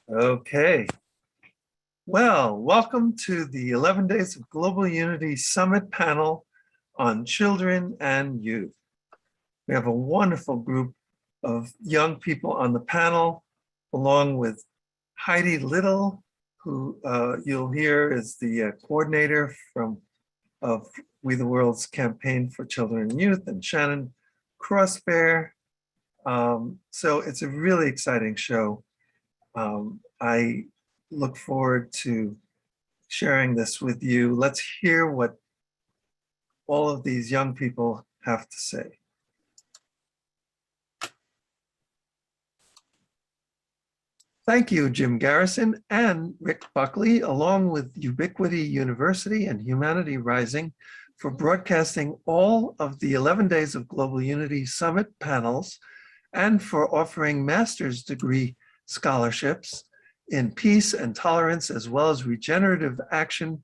Okay. Well, welcome to the 11 Days of Global Unity Summit panel on children and youth. We have a wonderful group of young people on the panel, along with Heidi Little, who you'll hear is the coordinator of We the World's Campaign for Children and Youth, and Shannon Crossbear. So it's a really exciting show. I look forward to sharing this with you. Let's hear what all of these young people have to say. Thank you, Jim Garrison and Rick Buckley, along with Ubiquity University and Humanity Rising, for broadcasting all of the 11 Days of Global Unity Summit panels and for offering master's degree scholarships in peace and tolerance, as well as regenerative action,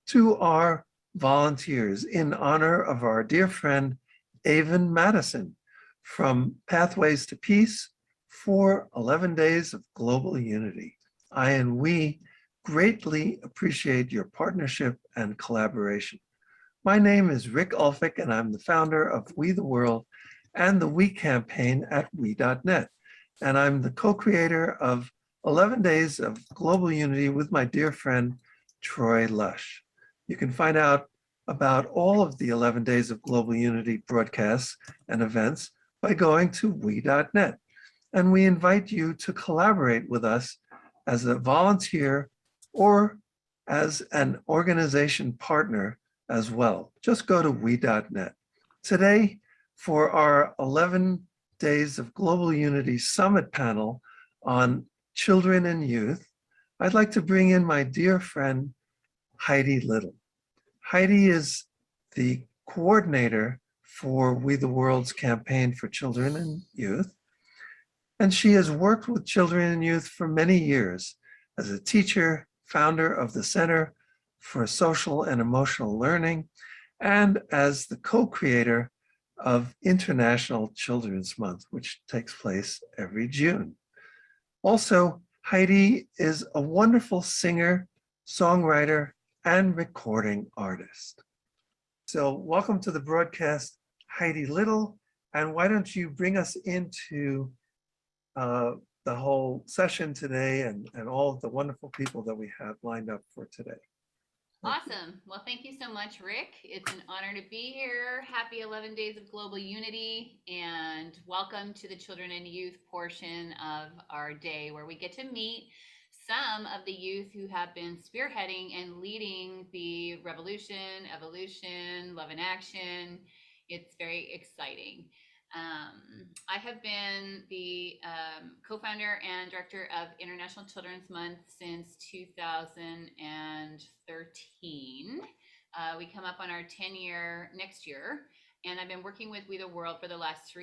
to our volunteers in honor of our dear friend, Avon Madison, from Pathways to Peace for 11 Days of Global Unity. I and we greatly appreciate your partnership and collaboration. My name is Rick Ulfik, and I'm the founder of We the World and the We campaign at we.net. And I'm the co-creator of 11 Days of Global Unity with my dear friend, Troy Lush. You can find out about all of the 11 Days of Global Unity broadcasts and events by going to we.net. And we invite you to collaborate with us as a volunteer or as an organization partner as well. Just go to we.net. Today, for our 11 Days of Global Unity Summit panel on children and youth, I'd like to bring in my dear friend, Heidi Little. Heidi is the coordinator for We the World's Campaign for Children and Youth, and she has worked with children and youth for many years as a teacher, founder of the Center for Social and Emotional Learning, and as the co-creator of International Children's Month, which takes place every June. Also, Heidi is a wonderful singer, songwriter, and recording artist. So welcome to the broadcast, Heidi Little, and why don't you bring us into the whole session today and all of the wonderful people that we have lined up for today. Awesome. Well, thank you so much, Rick. It's an honor to be here. Happy 11 Days of Global Unity, and welcome to the children and youth portion of our day, where we get to meet some of the youth who have been spearheading and leading the revolution, evolution, love in action. It's very exciting. I have been the co-founder and director of International Children's Month since 2013. We come up on our 10-year next year, and I've been working with We the World for the last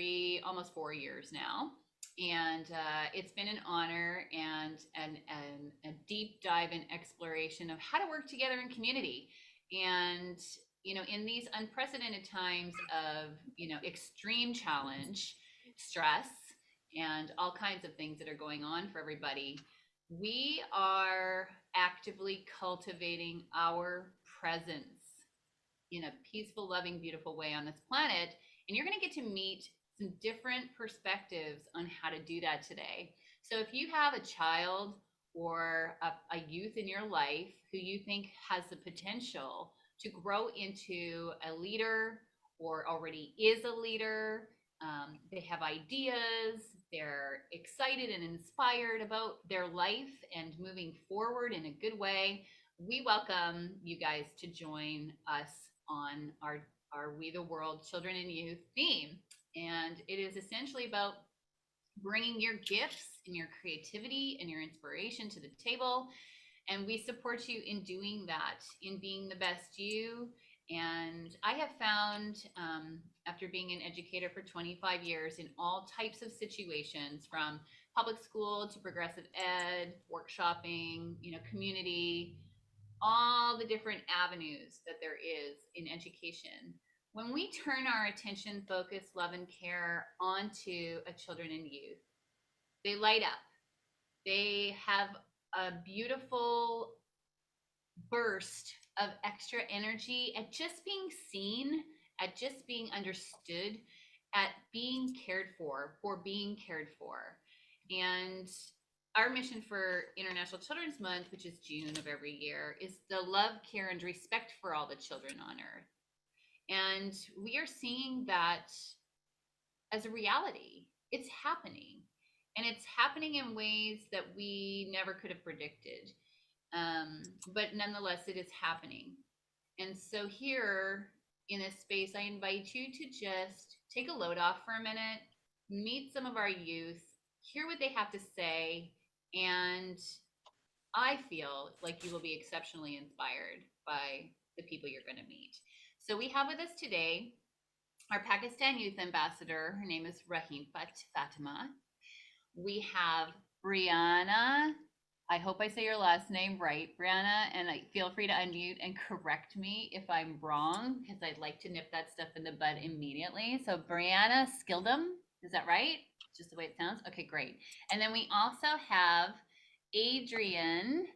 almost 4 years now. And it's been an honor and a deep dive and exploration of how to work together in community. And in these unprecedented times of, extreme challenge, stress, and all kinds of things that are going on for everybody, we are actively cultivating our presence in a peaceful, loving, beautiful way on this planet. And you're going to get to meet some different perspectives on how to do that today. So if you have a child or a youth in your life who you think has the potential to grow into a leader or already is a leader, they have ideas, they're excited and inspired about their life and moving forward in a good way, we welcome you guys to join us on our We the World Children and Youth theme. And it is essentially about bringing your gifts and your creativity and your inspiration to the table. And we support you in doing that, in being the best you. And I have found, after being an educator for 25 years in all types of situations, from public school to progressive ed, workshopping, community, all the different avenues that there is in education, when we turn our attention, focus, love, and care onto a children and youth, they light up. They have a beautiful burst of extra energy at just being seen, at just being understood, at being cared for being cared for. And our mission for International Children's Month, which is June of every year, is the love, care, and respect for all the children on earth. And we are seeing that as a reality. It's happening. And it's happening in ways that we never could have predicted. But nonetheless, it is happening. And so here in this space, I invite you to just take a load off for a minute, meet some of our youth, hear what they have to say, and I feel like you will be exceptionally inspired by the people you're going to meet. So we have with us today our Pakistan Youth Ambassador. Her name is Raheen Fatima. We have Brianna. I hope I say your last name right, Brianna, and feel free to unmute and correct me if I'm wrong, because I'd like to nip that stuff in the bud immediately. So Brianna Skildum, is that right? Just the way it sounds? Okay, great. And then we also have Adrian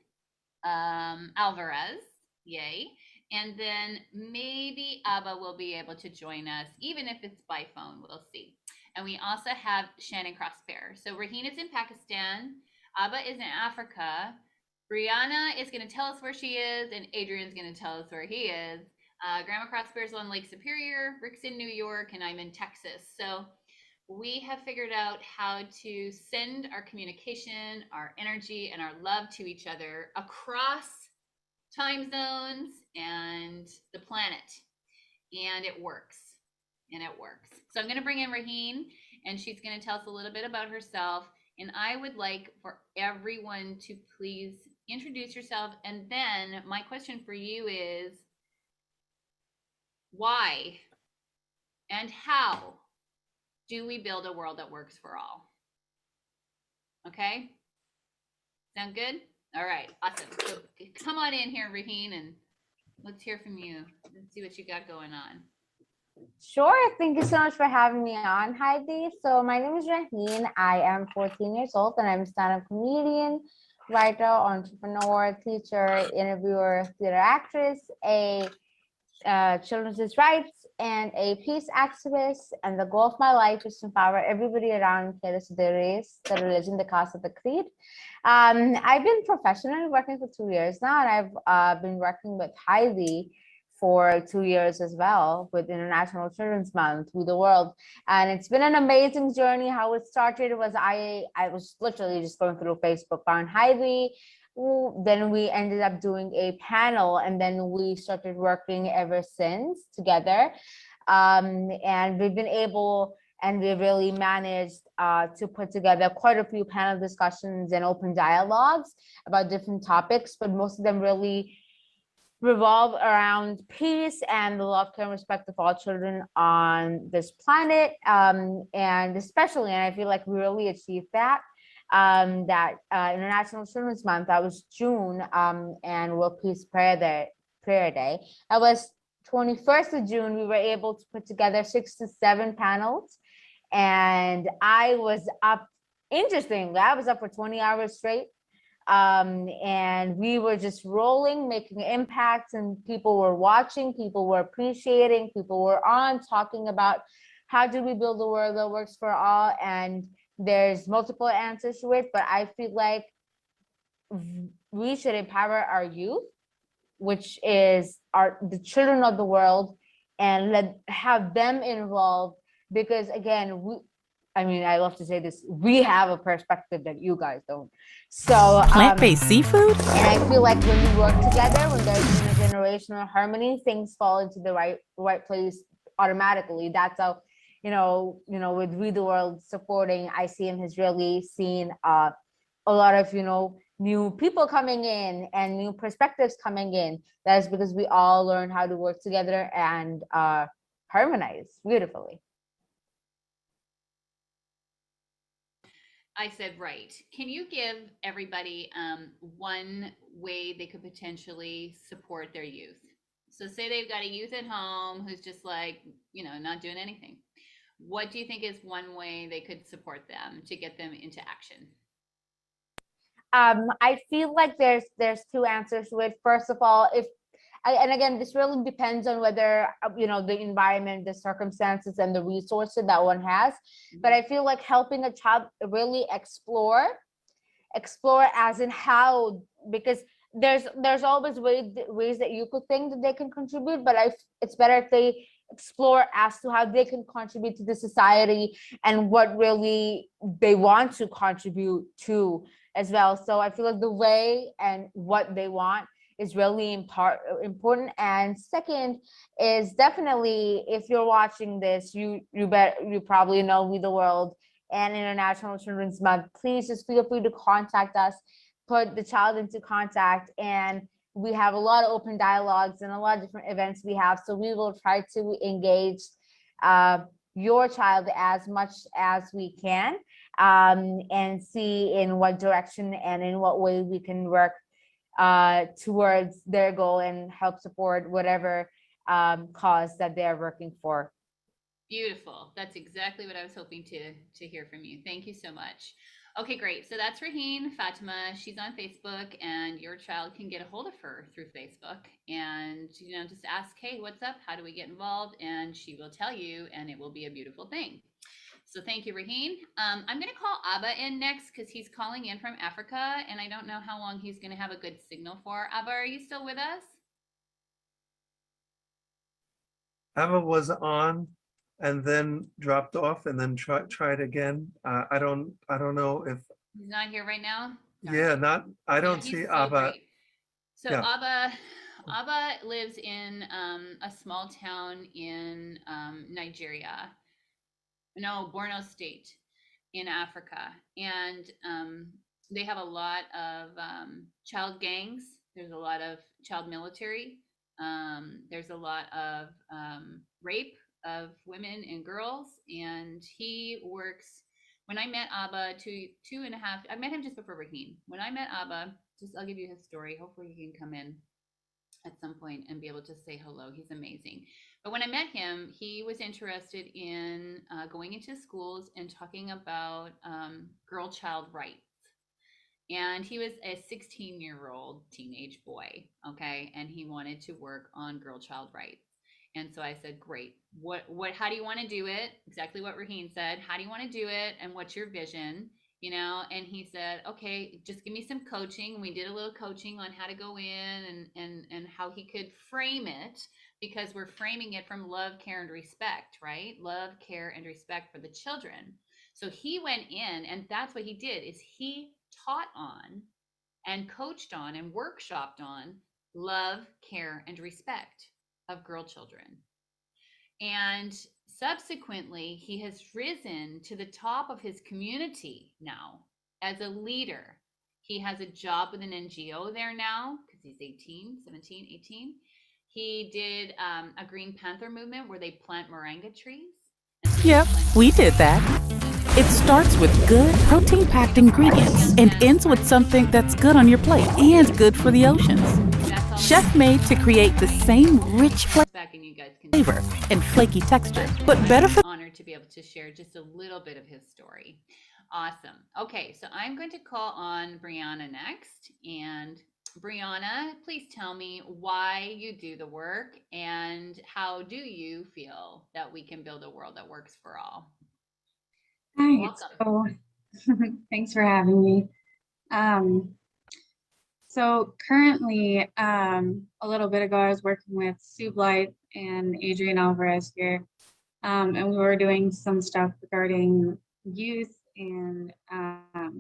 Alvarez, yay. And then maybe Abba will be able to join us, even if it's by phone, we'll see. And we also have Shannon Crossbear. So Raheen is in Pakistan, Abba is in Africa, Brianna is going to tell us where she is, and Adrian's going to tell us where he is. Grandma Crossbear's on Lake Superior, Rick's in New York, and I'm in Texas. So we have figured out how to send our communication, our energy, and our love to each other across time zones and the planet. And it works. And it works. So I'm going to bring in Raheen, and she's going to tell us a little bit about herself. And I would like for everyone to please introduce yourself. And then my question for you is, why and how do we build a world that works for all? Okay? Sound good? All right, awesome. So come on in here, Raheen, and let's hear from you. Let's see what you got going on. Sure. Thank you so much for having me on, Heidi. So my name is Raheen. I am 14 years old, and I'm a stand-up comedian, writer, entrepreneur, teacher, interviewer, theater actress, a children's rights, and a peace activist. And the goal of my life is to empower everybody around, regardless of their race, the religion, the caste, or the creed. I've been professionally working for 2 years now, and I've been working with Heidi for 2 years as well, with International Children's Month, with the world. And it's been an amazing journey. How it started was I was literally just going through Facebook, found Heidi. Then we ended up doing a panel, and then we started working ever since together. And we've been able, and we really managed to put together quite a few panel discussions and open dialogues about different topics, but most of them really revolve around peace and the love, care, and respect of all children on this planet. And especially, and I feel like we really achieved that, International Children's Month, that was June, and World Peace Prayer Day. That was 21st of June. We were able to put together 6 to 7 panels, and I was up, interestingly, I was up for 20 hours straight. And we were just rolling, making impacts, and people were watching, people were appreciating, people were on talking about how do we build a world that works for all. And there's multiple answers to it, but I feel like we should empower our youth, which is the children of the world, and have them involved, because again, I love to say this, we have a perspective that you guys don't. So plant-based seafood? And I feel like when we work together, when there's intergenerational harmony, things fall into the right place automatically. That's how, with We the World supporting ICM has really seen a lot of, new people coming in and new perspectives coming in. That is because we all learn how to work together and harmonize beautifully. I said right. Can you give everybody one way they could potentially support their youth? So say they've got a youth at home who's just like, not doing anything. What do you think is one way they could support them to get them into action? I feel like there's two answers to it. First of all, and again, this really depends on whether the environment, the circumstances, and the resources that one has. But I feel like helping a child really explore as in how, because there's always ways that you could think that they can contribute, but it's better if they explore as to how they can contribute to the society and what really they want to contribute to as well. So I feel like the way and what they want is really important. And second is definitely, if you're watching this, you probably know We the World and International Children's Month. Please just feel free to contact us, put the child into contact, and we have a lot of open dialogues and a lot of different events we have. So we will try to engage your child as much as we can, and see in what direction and in what way we can work towards their goal and help support whatever cause that they're working for. Beautiful. That's exactly what I was hoping to hear from you. Thank you so much. Okay, great. So that's Raheen Fatima. She's on Facebook, and your child can get a hold of her through Facebook and, just ask, hey, what's up? How do we get involved? And she will tell you, and it will be a beautiful thing. So thank you, Raheen. I'm going to call Abba in next because he's calling in from Africa, and I don't know how long he's going to have a good signal for. Abba, are you still with us? Abba was on and then dropped off and then tried again. I don't know if he's not here right now. Yeah, I don't see Abba. So yeah. Abba lives in a small town in Nigeria. No, Borno State in Africa. And they have a lot of child gangs. There's a lot of child military. There's a lot of rape of women and girls. And he works, when I met Abba I met him just before Raheen. When I met Abba, I'll give you his story. Hopefully he can come in at some point and be able to say hello. He's amazing. But when I met him, he was interested in going into schools and talking about girl-child rights. And he was a 16-year-old teenage boy, okay? And he wanted to work on girl-child rights. And so I said, great. How do you want to do it? Exactly what Raheen said. How do you want to do it? And what's your vision? And he said, okay, just give me some coaching. We did a little coaching on how to go in and how he could frame it, because we're framing it from love, care, and respect, right? Love, care, and respect for the children. So he went in, and that's what he did, is he taught on and coached on and workshopped on love, care, and respect of girl children. And subsequently, he has risen to the top of his community now as a leader. He has a job with an NGO there now because he's 17, 18. He did a Green Panther movement where they plant moringa trees. Yep, we did that. It starts with good, protein-packed ingredients and ends with something that's good on your plate and good for the oceans. Chef-made to create the same rich flavor and flaky texture, but better for... Honored to be able to share just a little bit of his story. Awesome. Okay, so I'm going to call on Brianna next. And Brianna, please tell me why you do the work and how do you feel that we can build a world that works for all? Hi, so thanks for having me. So currently, a little bit ago, I was working with Sue Blythe and Adrian Alvarez here, and we were doing some stuff regarding youth and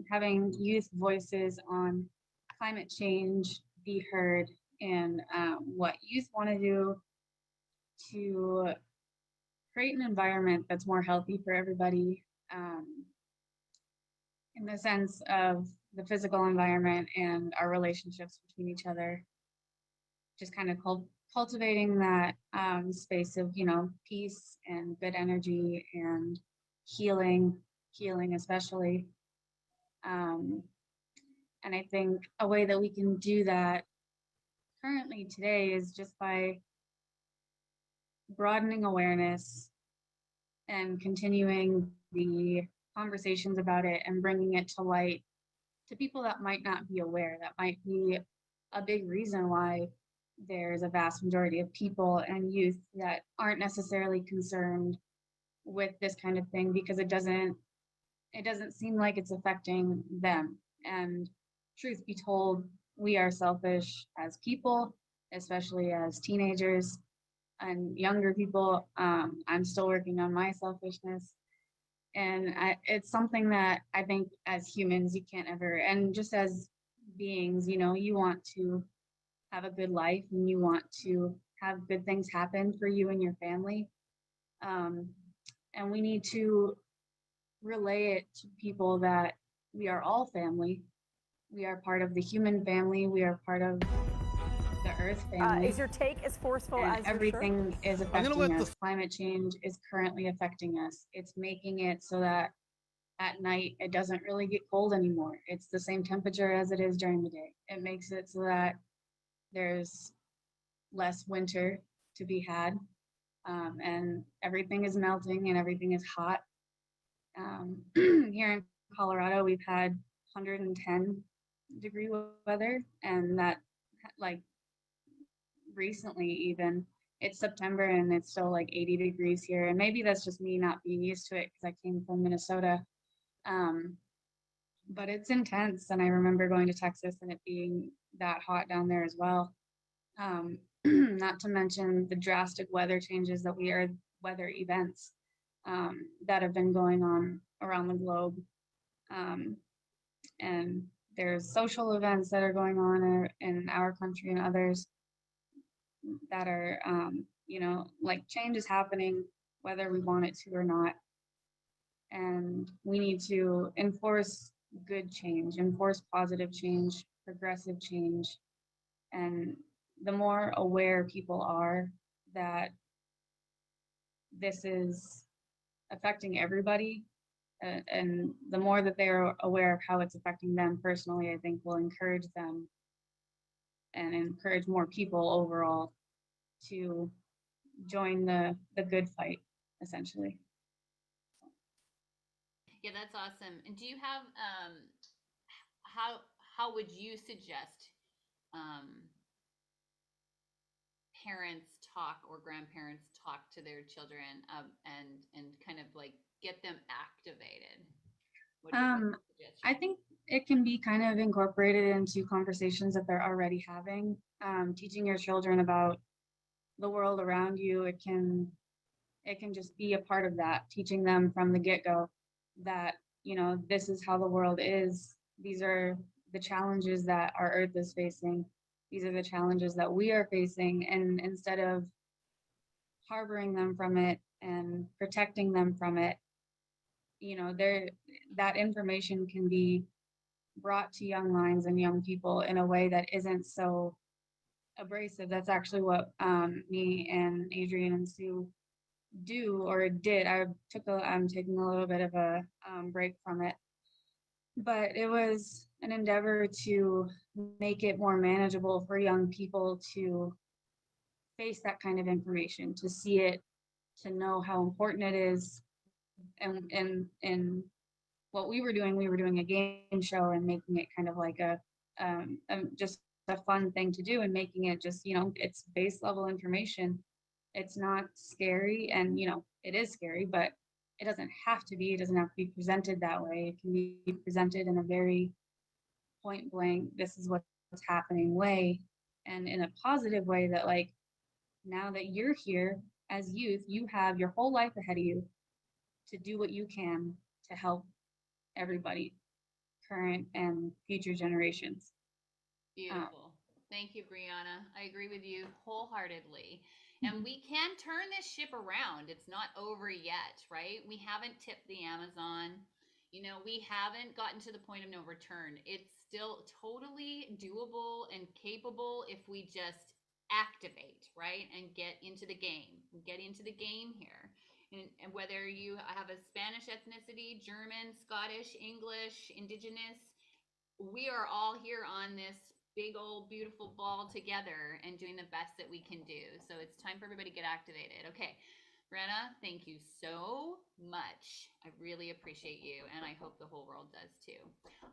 having youth voices on climate change be heard, and what youth want to do to create an environment that's more healthy for everybody, in the sense of the physical environment and our relationships between each other. Just kind of cultivating that space of, peace and good energy and healing especially. And I think a way that we can do that currently today is just by broadening awareness and continuing the conversations about it and bringing it to light to people that might not be aware. That might be a big reason why there's a vast majority of people and youth that aren't necessarily concerned with this kind of thing, because it doesn't seem like it's affecting them. And truth be told, we are selfish as people, especially as teenagers and younger people. I'm still working on my selfishness. And it's something that I think as humans, you can't ever, and just as beings, you know, you want to have a good life and you want to have good things happen for you and your family. And we need to relay it to people that we are all family. We are part of the human family. We are part of the earth family. Is your take as forceful and as your everything shirt? is affecting us. Climate change is currently affecting us. It's making it so that at night it doesn't really get cold anymore. It's the same temperature as it is during the day. It makes it so that there's less winter to be had, and everything is melting and everything is hot. Here in Colorado, we've had 110-degree weather, and that, like, recently even, it's September and it's still like 80 degrees here. And maybe that's just me not being used to it because I came from Minnesota. But it's intense. And I remember going to Texas and it being that hot down there as well. Not to mention the drastic weather changes weather events that have been going on around the globe. And there's social events that are going on in our country and others that are, you know, like, change is happening whether we want it to or not. And we need to enforce good change, enforce positive change, progressive change. And the more aware people are that this is affecting everybody, and the more that they are aware of how it's affecting them personally, I think will encourage them and encourage more people overall to join the good fight, essentially. Yeah, that's awesome. And do you have how would you suggest parents talk or grandparents talk to their children, and kind of like get them activated? What do you suggest? I think it can be kind of incorporated into conversations that they're already having. Teaching your children about the world around you, it can just be a part of that. Teaching them from the get-go that, you know, this is how the world is. These are the challenges that our earth is facing. These are the challenges that we are facing. And instead of harboring them from it and protecting them from it, you know, that information can be brought to young minds and young people in a way that isn't so abrasive. That's actually what me and Adrian and Sue do, or did. I'm taking a little bit of a break from it, but it was an endeavor to make it more manageable for young people to face that kind of information, to see it, to know how important it is. And what we were doing a game show and making it kind of like a just a fun thing to do, and making it just, you know, it's base level information. It's not scary, and, you know, it is scary, but it doesn't have to be. It doesn't have to be presented that way. It can be presented in a very point blank, this is what's happening way, and in a positive way that, like, now that you're here as youth, you have your whole life ahead of you to do what you can to help everybody, current and future generations. Beautiful. Thank you, Brianna. I agree with you wholeheartedly. And we can turn this ship around. It's not over yet, right? We haven't tipped the Amazon. You know, we haven't gotten to the point of no return. It's still totally doable and capable if we just activate, right? And get into the game. Get into the game here. And whether you have a Spanish ethnicity, German, Scottish, English, Indigenous, we are all here on this big old beautiful ball together and doing the best that we can do. So it's time for everybody to get activated. Okay, Brenna, thank you so much. I really appreciate you, and I hope the whole world does too.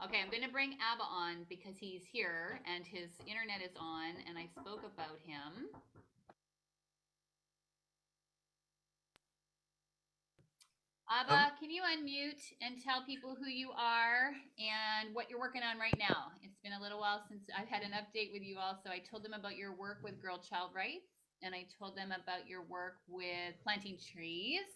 Okay, I'm going to bring Abba on because he's here and his internet is on, and I spoke about him. Abba, can you unmute and tell people who you are and what you're working on right now? It's been a little while since I've had an update with you all, so I told them about your work with girl child rights, and I told them about your work with planting trees,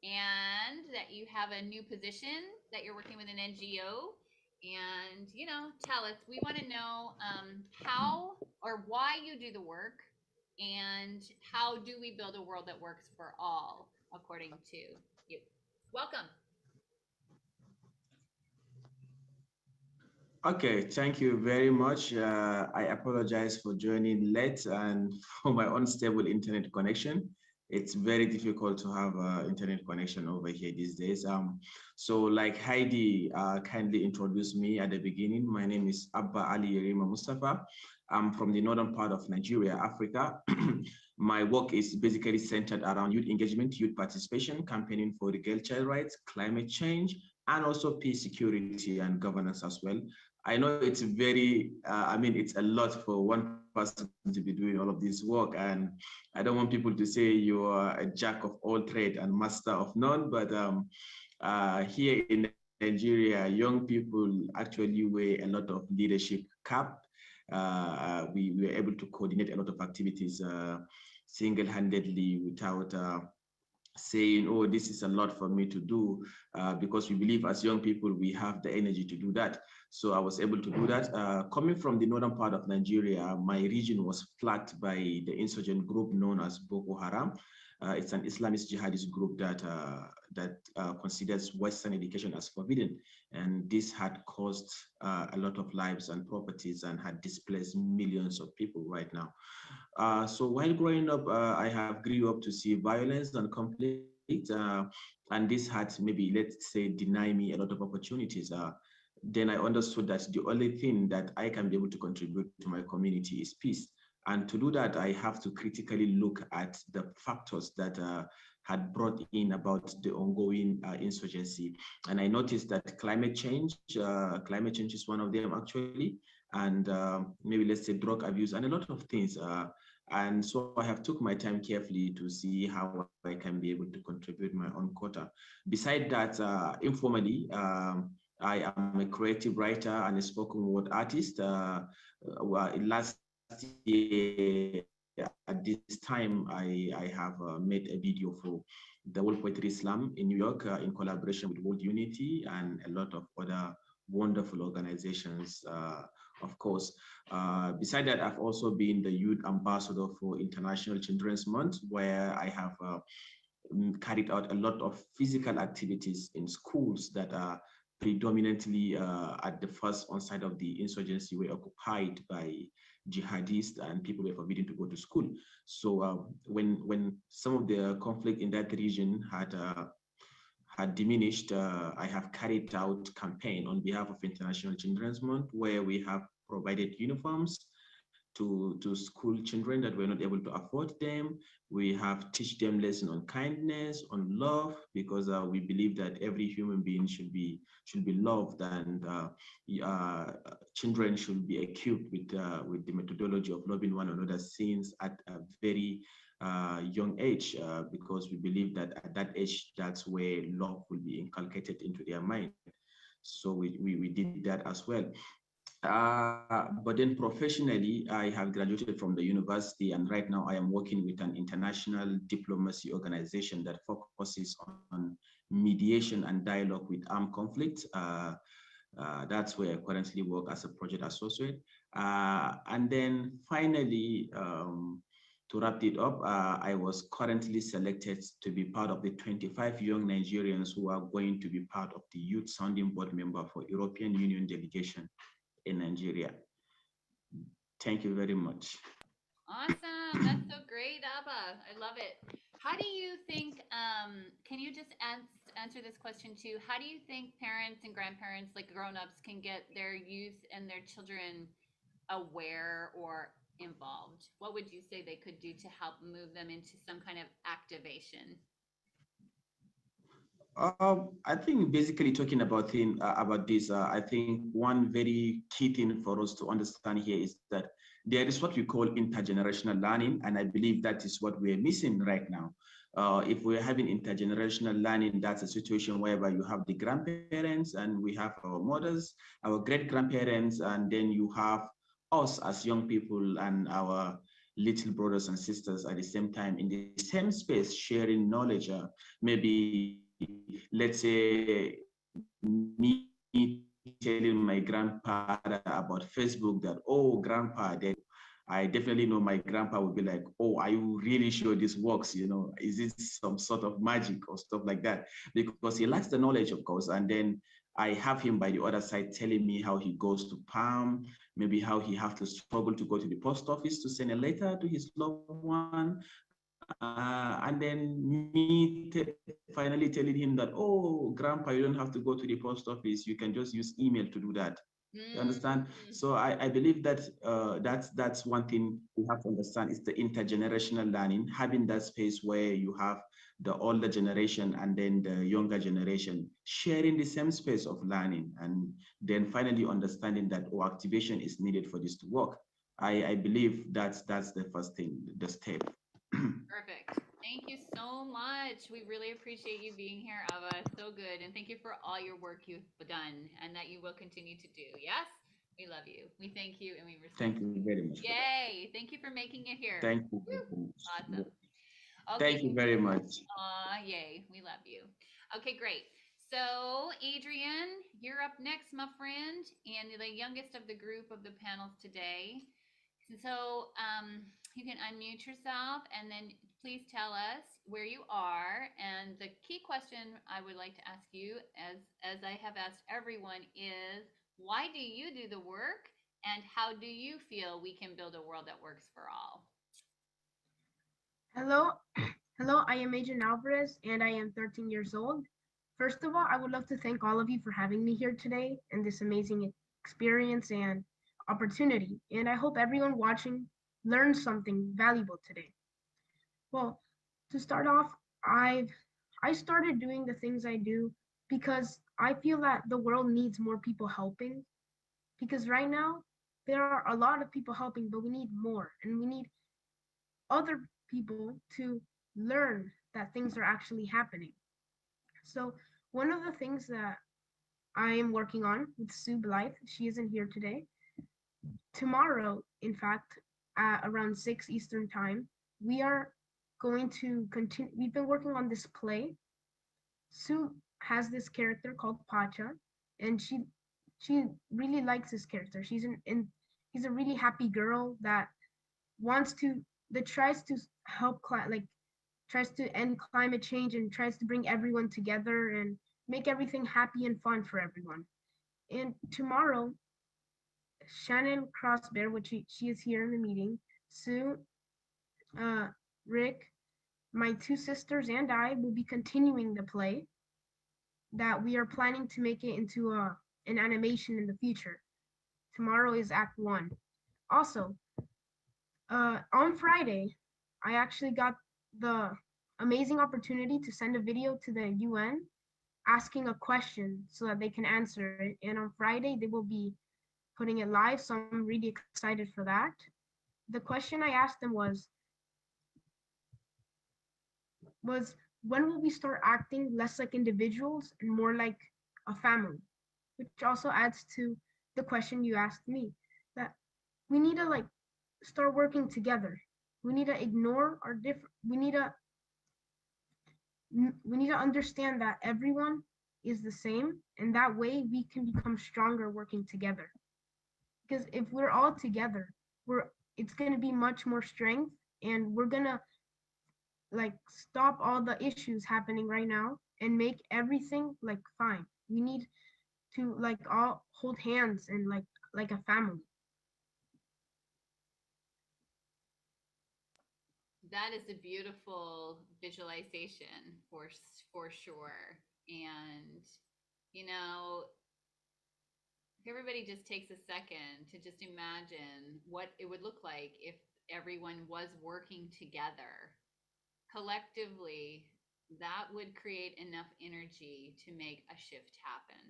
and that you have a new position, that you're working with an NGO. And, you know, tell us, we want to know how or why you do the work, and how do we build a world that works for all, according to you. Welcome. Okay, thank you very much. I apologize for joining late and for my unstable internet connection. It's very difficult to have internet connection over here these days. So like Heidi kindly introduced me at the beginning, my name is Abba Ali Yerima Mustafa. I'm from the northern part of Nigeria, Africa. My work is basically centered around youth engagement, youth participation, campaigning for the girl child rights, climate change, and also peace, security, and governance as well. I know it's very, it's a lot for one person to be doing all of this work, and I don't want people to say you are a jack of all trade and master of none, but here in Nigeria, young people actually wear a lot of leadership cap. We were able to coordinate a lot of activities single-handedly without saying, oh, this is a lot for me to do, because we believe as young people, we have the energy to do that. So I was able to do that. Coming from the northern part of Nigeria, my region was flagged by the insurgent group known as Boko Haram. It's an Islamist jihadist group that considers Western education as forbidden. And this had caused a lot of lives and properties and had displaced millions of people right now. So while growing up, I have grew up to see violence and conflict, and this had maybe, let's say, deny me a lot of opportunities. Then I understood that the only thing that I can be able to contribute to my community is peace. And to do that, I have to critically look at the factors that had brought in about the ongoing insurgency. And I noticed that climate change is one of them actually, and maybe let's say drug abuse and a lot of things. And so I have took my time carefully to see how I can be able to contribute my own quota. Beside that, informally, I am a creative writer and a spoken word artist. Last year, at this time, I have made a video for the World Poetry Slam in New York in collaboration with World Unity and a lot of other wonderful organizations, of course. Beside that, I've also been the youth ambassador for International Children's Month, where I have carried out a lot of physical activities in schools that are predominantly at the first onset of the insurgency were occupied by jihadists and people were forbidden to go to school. So when some of the conflict in that region had diminished, I have carried out campaign on behalf of International Children's Month, where we have provided uniforms to school children that were not able to afford them. We have teach them lessons on kindness, on love, because we believe that every human being should be loved, and children should be equipped with the methodology of loving one another since at a very young age, because we believe that at that age, that's where love will be inculcated into their mind. So we did that as well. But then professionally, I have graduated from the university, and right now I am working with an international diplomacy organization that focuses on mediation and dialogue with armed conflict. That's where I currently work as a project associate. And then finally, to wrap it up, I was currently selected to be part of the 25 young Nigerians who are going to be part of the youth sounding board member for European Union delegation in Nigeria. Thank you very much. Awesome. That's so great, Abba. I love it. How do you think, can you just answer this question too? How do you think parents and grandparents, like grown-ups, can get their youth and their children aware or involved? What would you say they could do to help move them into some kind of activation? I think basically talking about this, I think one very key thing for us to understand here is that there is what we call intergenerational learning, and I believe that is what we're missing right now. If we're having intergenerational learning, that's a situation whereby you have the grandparents and we have our mothers, our great-grandparents, and then you have us as young people and our little brothers and sisters at the same time in the same space sharing knowledge, maybe let's say me telling my grandpa about Facebook that, oh, grandpa, that I definitely know my grandpa would be like, oh, are you really sure this works? You know, is it some sort of magic or stuff like that? Because he lacks the knowledge, of course. And then I have him by the other side telling me how he goes to Palm, maybe how he has to struggle to go to the post office to send a letter to his loved one, and then me finally telling him that, oh, grandpa, you don't have to go to the post office. You can just use email to do that. You understand? So I believe that that's one thing we have to understand is the intergenerational learning, having that space where you have the older generation and then the younger generation sharing the same space of learning, and then finally understanding that activation is needed for this to work. I believe that's the first thing, the step. Perfect. Thank you so much. We really appreciate you being here, Ava. So good. And thank you for all your work you've done and that you will continue to do. Yes? We love you. We thank you and we respect Thank you very much. Yay. Thank you for making it here. Thank you. Awesome. Okay. Thank you very much. Yay. We love you. Okay, great. So, Adrian, you're up next, my friend, and the youngest of the group of the panels today. So, you can unmute yourself and then please tell us where you are. And the key question I would like to ask you, as I have asked everyone, is why do you do the work and how do you feel we can build a world that works for all? Hello, I am Agent Alvarez and I am 13 years old. First of all, I would love to thank all of you for having me here today and this amazing experience and opportunity. And I hope everyone watching learned something valuable today. Well, to start off, I started doing the things I do because I feel that the world needs more people helping. Because right now, there are a lot of people helping, but we need more. And we need other people to learn that things are actually happening. So one of the things that I am working on with Sue Blythe, she isn't here today. Tomorrow, in fact, at around 6 Eastern time, we are going to continue. We've been working on this play. Sue has this character called Pacha, and she really likes this character. She's a really happy girl that tries to help tries to end climate change and tries to bring everyone together and make everything happy and fun for everyone. And tomorrow, Shannon Crossbear, which she is here in the meeting, Sue, Rick, my two sisters and I will be continuing the play that we are planning to make it into an animation in the future. Tomorrow is Act 1. Also, on Friday, I actually got the amazing opportunity to send a video to the UN asking a question so that they can answer it. And on Friday, they will be putting it live, so I'm really excited for that. The question I asked them was when will we start acting less like individuals and more like a family? Which also adds to the question you asked me, that we need to start working together. We need to ignore our we need to understand that everyone is the same, and that way we can become stronger working together. Because if we're all together, it's going to be much more strength, and we're going to stop all the issues happening right now and make everything fine. We need to all hold hands and like a family. That is a beautiful visualization for sure. And everybody just takes a second to just imagine what it would look like if everyone was working together collectively, that would create enough energy to make a shift happen.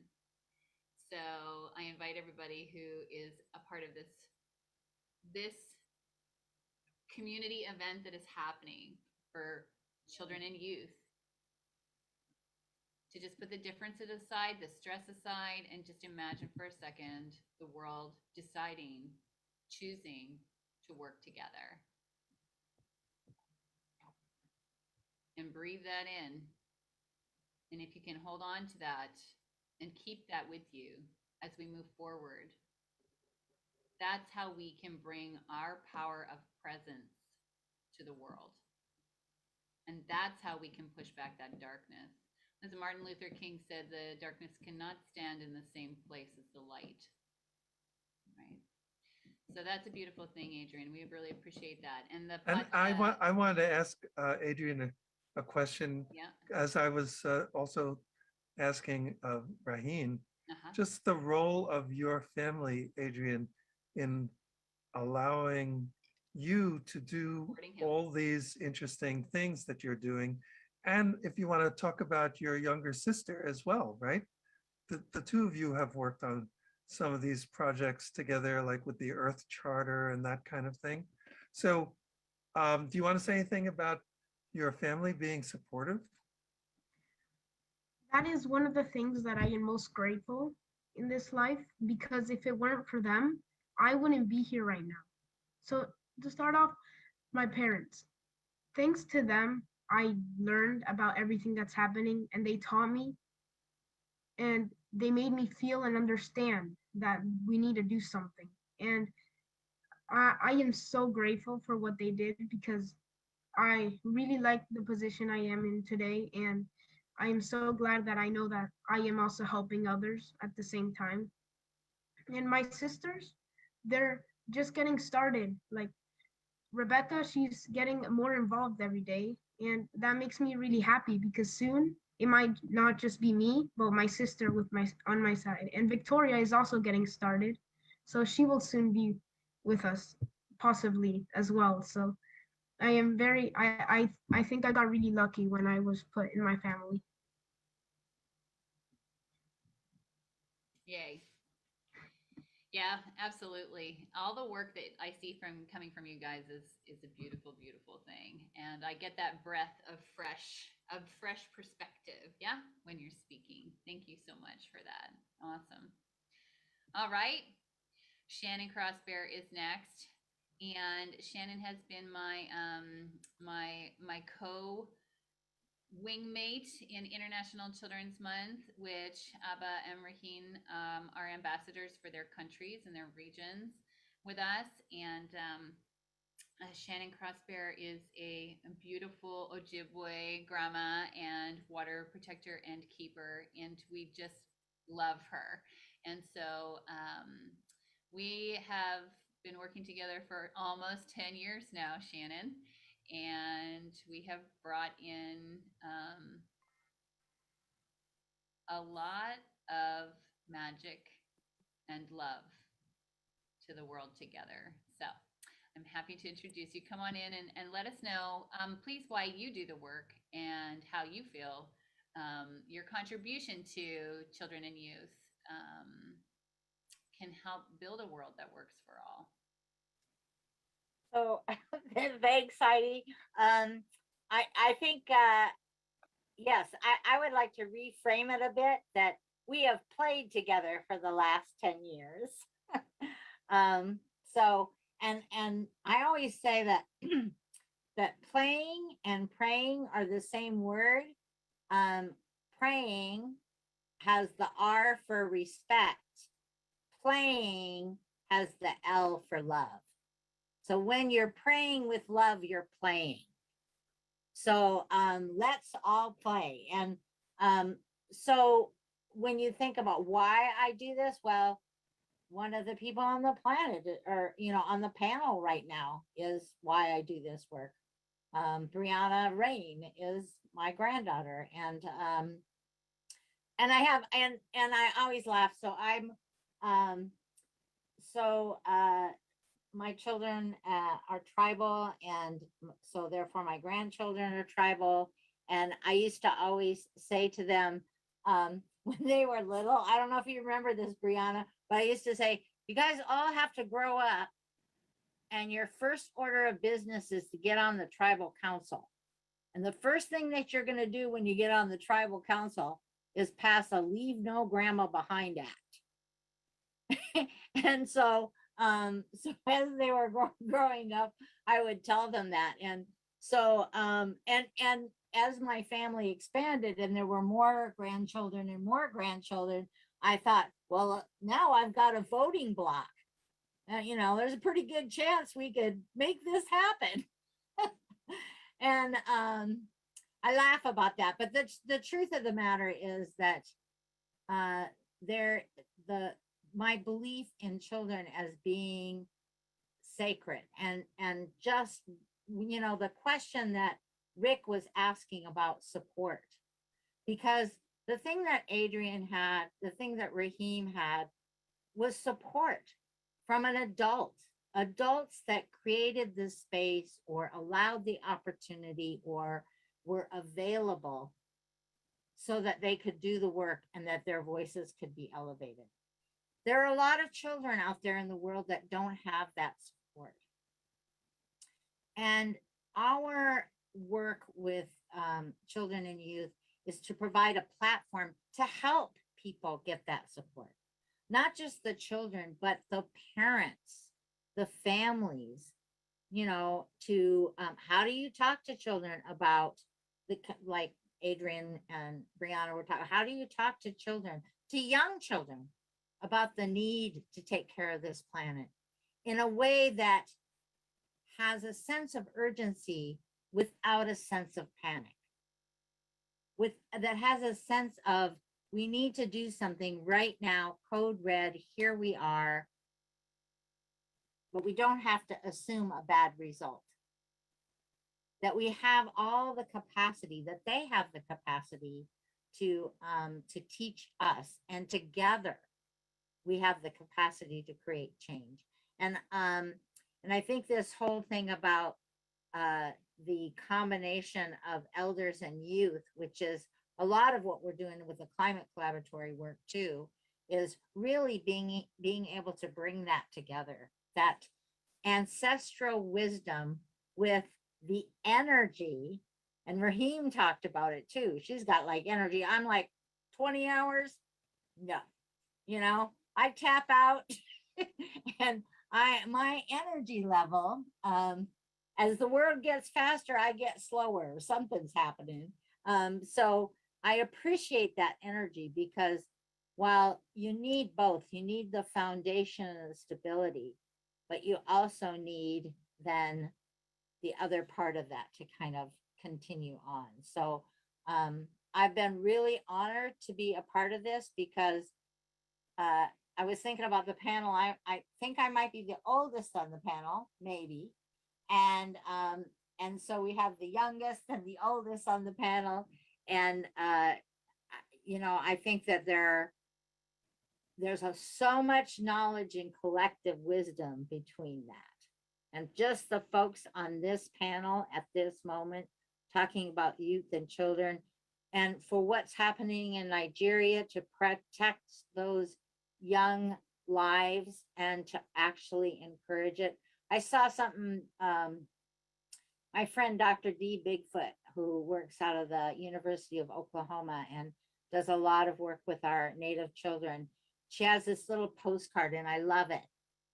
So I invite everybody who is a part of this community event that is happening for children and youth to just put the differences aside, the stress aside, and just imagine for a second the world deciding, choosing to work together. And breathe that in. And if you can hold on to that and keep that with you as we move forward, that's how we can bring our power of presence to the world. And that's how we can push back that darkness. As Martin Luther King said, the darkness cannot stand in the same place as the light. Right? So that's a beautiful thing, Adrian. We really appreciate that. And I wanted to ask Adrian a question, yeah. as I was also asking Raheen, Uh-huh. just the role of your family, Adrian, in allowing you to do Supporting him. all these interesting things that you're doing. And if you want to talk about your younger sister as well, right? The two of you have worked on some of these projects together, like with the Earth Charter and that kind of thing. So do you want to say anything about your family being supportive? That is one of the things that I am most grateful in this life, because if it weren't for them, I wouldn't be here right now. So to start off, my parents. Thanks to them, I learned about everything that's happening, and they taught me, and they made me feel and understand that we need to do something. And I am so grateful for what they did, because I really like the position I am in today, and I am so glad that I know that I am also helping others at the same time. And my sisters, they're just getting started. Like Rebecca, she's getting more involved every day, and that makes me really happy, because soon it might not just be me, but my sister on my side. And Victoria is also getting started, so she will soon be with us, possibly as well. So I am I think I got really lucky when I was put in my family. Yay. Yeah, absolutely. All the work that I see coming from you guys is a beautiful, beautiful thing. And I get that breath of fresh perspective, yeah, when you're speaking. Thank you so much for that. Awesome. All right. Shannon Crossbear is next. And Shannon has been my my wingmate in International Children's Month, which Abba and Raheen are ambassadors for their countries and their regions with us. And Shannon Crossbear is a beautiful Ojibwe grandma and water protector and keeper, and we just love her. And so we have been working together for almost 10 years now, Shannon. And we have brought in a lot of magic and love to the world together. So I'm happy to introduce you. Come on in and let us know, please, why you do the work and how you feel your contribution to children and youth can help build a world that works for all. So thanks, Heidi. I think, yes, I would like to reframe it a bit, that we have played together for the last 10 years. So, and I always say that, that playing and praying are the same word. Praying has the R for respect. Playing has the L for love. So when you're praying with love, you're playing. So let's all play. And so when you think about why I do this, well, one of the people on the planet, or on the panel right now, is why I do this work. Brianna Rain is my granddaughter, and I have, and I always laugh. So so my children are tribal, and so therefore my grandchildren are tribal. And I used to always say to them, when they were little, I don't know if you remember this, Brianna, but I used to say, you guys all have to grow up, and your first order of business is to get on the tribal council. And the first thing that you're going to do when you get on the tribal council is pass a Leave No Grandma Behind Act. And so as they were growing up, I would tell them that. And so and as my family expanded and there were more grandchildren and more grandchildren, I thought, well, now I've got a voting block. You know, there's a pretty good chance we could make this happen. And I laugh about that, but the truth of the matter is that my belief in children as being sacred, and just, you know, the question that Rick was asking about support, because the thing that Adrian had, the thing that Raheen had, was support from an adults that created this space or allowed the opportunity or were available so that they could do the work and that their voices could be elevated. There are a lot of children out there in the world that don't have that support. And our work with children and youth is to provide a platform to help people get that support. Not just the children, but the parents, the families, you know, to how do you talk to children about like Adrian and Brianna were talking, how do you talk to children, to young children, about the need to take care of this planet in a way that has a sense of urgency without a sense of panic, that has a sense of, we need to do something right now, code red, here we are, but we don't have to assume a bad result. That we have all the capacity, that they have the capacity to teach us, and together we have the capacity to create change. And I think this whole thing about the combination of elders and youth, which is a lot of what we're doing with the climate collaboratory work too, is really being able to bring that together, that ancestral wisdom with the energy. And Raheen talked about it too. She's got like energy. I'm like 20 hours. No, you know, I tap out and my energy level, as the world gets faster, I get slower. Something's happening. So I appreciate that energy, because while you need both, you need the foundation and the stability, but you also need then the other part of that to kind of continue on. So I've been really honored to be a part of this, because I was thinking about the panel. I think I might be the oldest on the panel, maybe. And so we have the youngest and the oldest on the panel. And, you know, I think that there's so much knowledge and collective wisdom between that. And just the folks on this panel at this moment, talking about youth and children, and for what's happening in Nigeria to protect those young lives and to actually encourage it. I saw something, my friend, Dr. D. Bigfoot, who works out of the University of Oklahoma and does a lot of work with our Native children. She has this little postcard and I love it.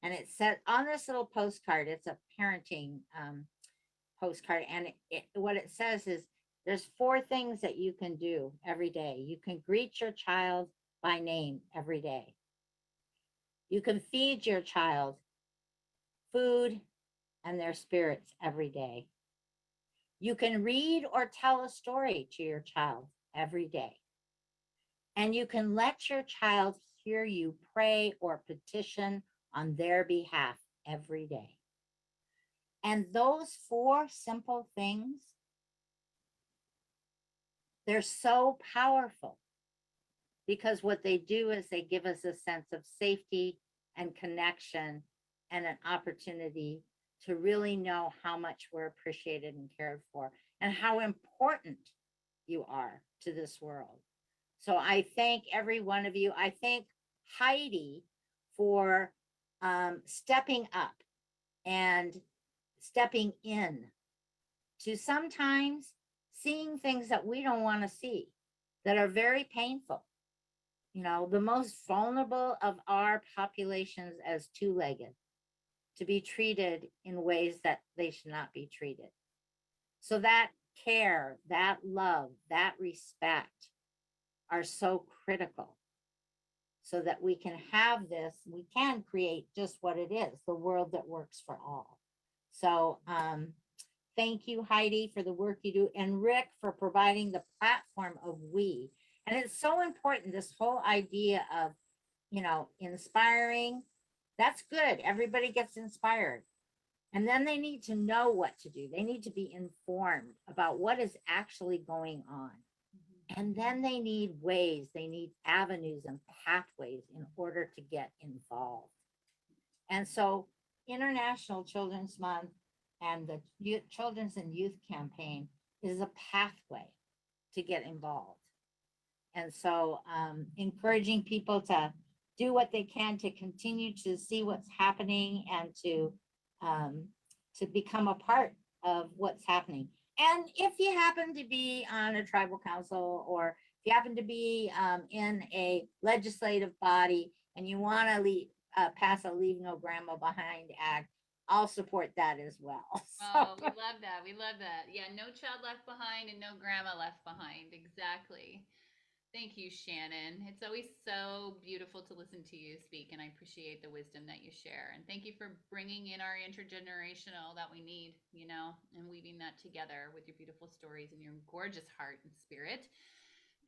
And it said on this little postcard, it's a parenting postcard. And what it says is, there's 4 things that you can do every day. You can greet your child by name every day. You can feed your child food and their spirits every day. You can read or tell a story to your child every day. And you can let your child hear you pray or petition on their behalf every day. And those 4 simple things, they're so powerful, because what they do is they give us a sense of safety and connection and an opportunity to really know how much we're appreciated and cared for and how important you are to this world. So I thank every one of you. I thank Heidi for stepping up and stepping in to sometimes seeing things that we don't want to see, that are very painful. You know, the most vulnerable of our populations as two-legged, to be treated in ways that they should not be treated. So that care, that love, that respect are so critical, so that we can have this, we can create just what it is, the world that works for all. So thank you, Heidi, for the work you do, and Rick for providing the platform of we. And it's so important, this whole idea of, you know, inspiring. That's good. Everybody gets inspired. And then they need to know what to do. They need to be informed about what is actually going on. And then they need ways, they need avenues and pathways in order to get involved. And so International Children's Month and the Children's and Youth Campaign is a pathway to get involved. And so encouraging people to do what they can to continue to see what's happening and to become a part of what's happening. And if you happen to be on a tribal council, or if you happen to be in a legislative body and you want to pass a Leave No Grandma Behind Act, I'll support that as well. Oh, we love that. We love that. Yeah, no child left behind and no grandma left behind. Exactly. Thank you, Shannon. It's always so beautiful to listen to you speak, and I appreciate the wisdom that you share. And thank you for bringing in our intergenerational that we need, you know, and weaving that together with your beautiful stories and your gorgeous heart and spirit.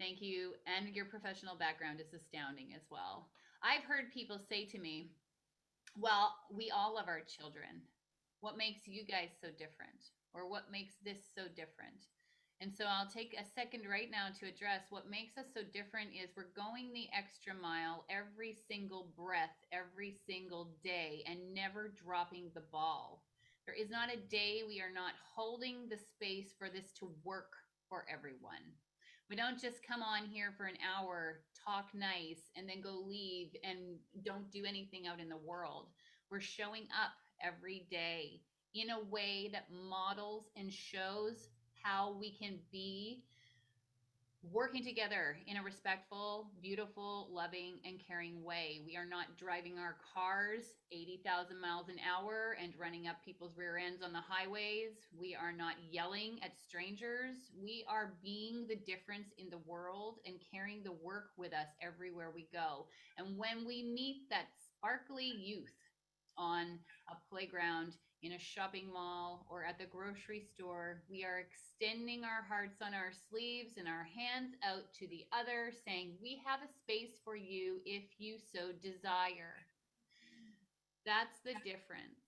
Thank you. And your professional background is astounding as well. I've heard people say to me, well, we all love our children. What makes you guys so different? Or what makes this so different? And so I'll take a second right now to address what makes us so different is we're going the extra mile every single breath, every single day, and never dropping the ball. There is not a day we are not holding the space for this to work for everyone. We don't just come on here for an hour, talk nice, and then go leave and don't do anything out in the world. We're showing up every day in a way that models and shows how we can be working together in a respectful, beautiful, loving, and caring way. We are not driving our cars 80,000 miles an hour and running up people's rear ends on the highways. We are not yelling at strangers. We are being the difference in the world and carrying the work with us everywhere we go. And when we meet that sparkly youth on a playground, in a shopping mall, or at the grocery store, we are extending our hearts on our sleeves and our hands out to the other, saying, we have a space for you if you so desire. That's the difference,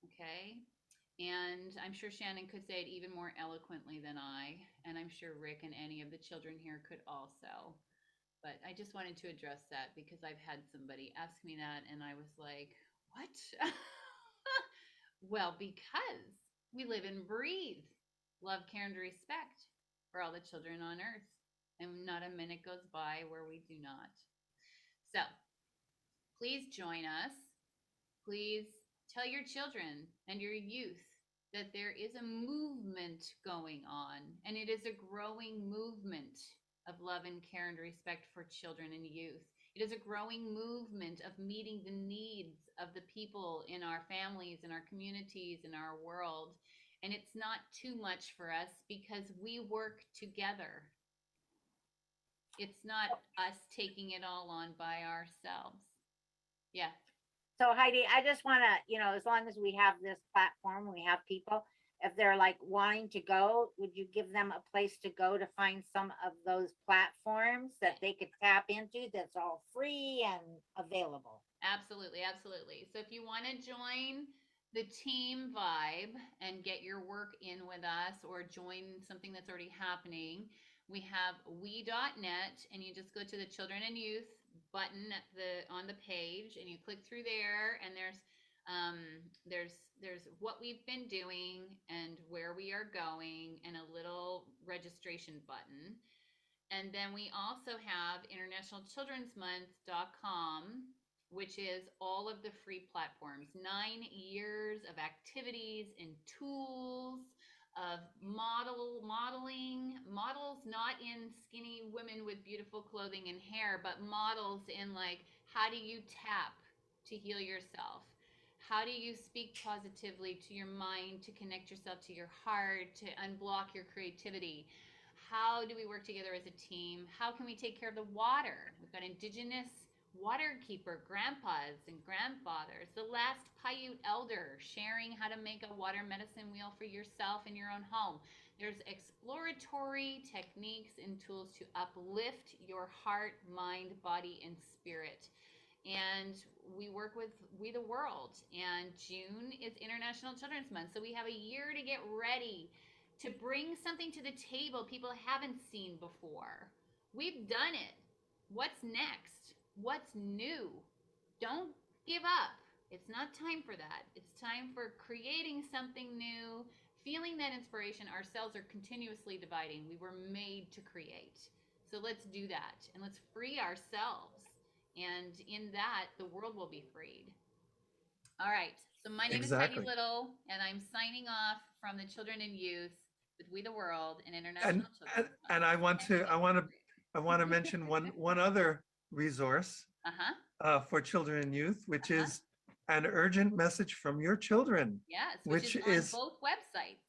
okay? And I'm sure Shannon could say it even more eloquently than I, and I'm sure Rick and any of the children here could also. But I just wanted to address that because I've had somebody ask me that, and I was like, what? Well, because we live and breathe love, care, and respect for all the children on earth. And not a minute goes by where we do not. So please join us. Please tell your children and your youth that there is a movement going on, and it is a growing movement of love and care and respect for children and youth. It is a growing movement of meeting the needs of the people in our families, in our communities, in our world. And it's not too much for us because we work together. It's not us taking it all on by ourselves. Yeah. So Heidi, I just want to, as long as we have this platform, we have people, if they're like wanting to go, would you give them a place to go to find some of those platforms that they could tap into that's all free and available? Absolutely, absolutely. So if you want to join the team vibe and get your work in with us, or join something that's already happening, We have we.net, and you just go to the children and youth button on the page, and you click through there, and there's what we've been doing and where we are going, and a little registration button. And then we also have internationalchildrensmonth.com, which is all of the free platforms, 9 years of activities and tools of modeling, models not in skinny women with beautiful clothing and hair, but models in like, how do you tap to heal yourself? How do you speak positively to your mind, to connect yourself to your heart, to unblock your creativity? How do we work together as a team? How can we take care of the water? We've got indigenous water keeper grandpas and grandfathers, the last Paiute elder sharing how to make a water medicine wheel for yourself in your own home. There's exploratory techniques and tools to uplift your heart, mind, body, and spirit. And we work with We the World, and June is International Children's Month. So we have a year to get ready to bring something to the table people haven't seen before. We've done it. What's next? What's new? Don't give up. It's not time for that. It's time for creating something new, feeling that inspiration. Our cells are continuously dividing. We were made to create. So let's do that, and let's free ourselves. And in that, the world will be freed. All right. So my name is Heidi Little, and I'm signing off from the Children and Youth with We the World and International Children's Month. And I want to mention one other resource for children and youth, which is an urgent message from your children. Yes, which is on both websites.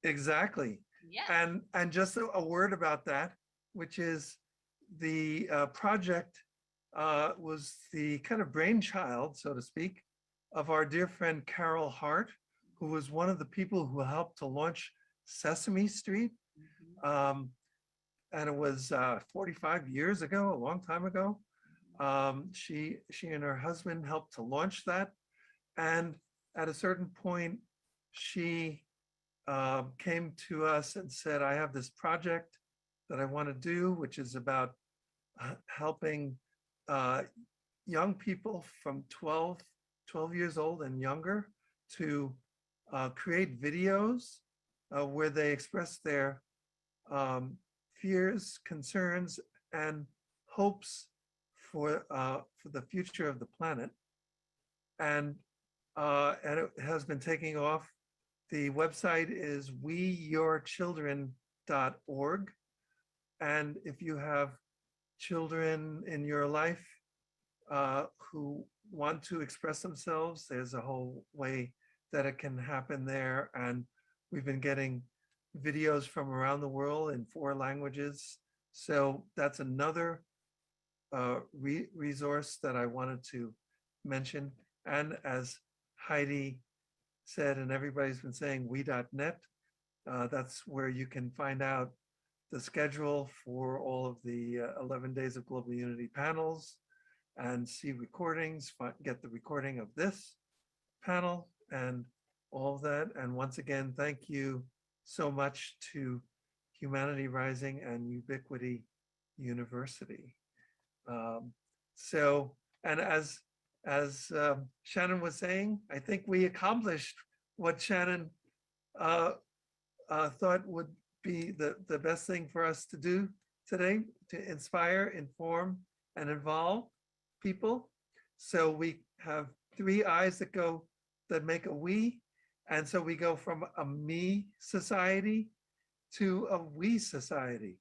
Exactly. Yes. And just a word about that, which is the project was the kind of brainchild, so to speak, of our dear friend Carol Hart, who was one of the people who helped to launch Sesame Street. And it was 45 years ago, a long time ago. She and her husband helped to launch that. And at a certain point, she came to us and said, I have this project that I want to do, which is about helping young people from 12 years old and younger to create videos where they express their fears, concerns, and hopes for the future of the planet. And it has been taking off. The website is weyourchildren.org. And if you have children in your life who want to express themselves, there's a whole way that it can happen there. And we've been getting videos from around the world in 4 languages. So that's another resource that I wanted to mention. And as Heidi said, and everybody's been saying, we.net, that's where you can find out the schedule for all of the 11 Days of Global Unity panels and see recordings, get the recording of this panel and all of that. And once again, thank you so much to Humanity Rising and Ubiquity University. And as Shannon was saying, I think we accomplished what Shannon thought would be the best thing for us to do today, to inspire, inform, and involve people. So we have 3 I's that make a we. And so we go from a me society to a we society.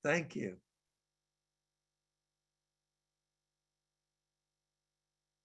Thank you.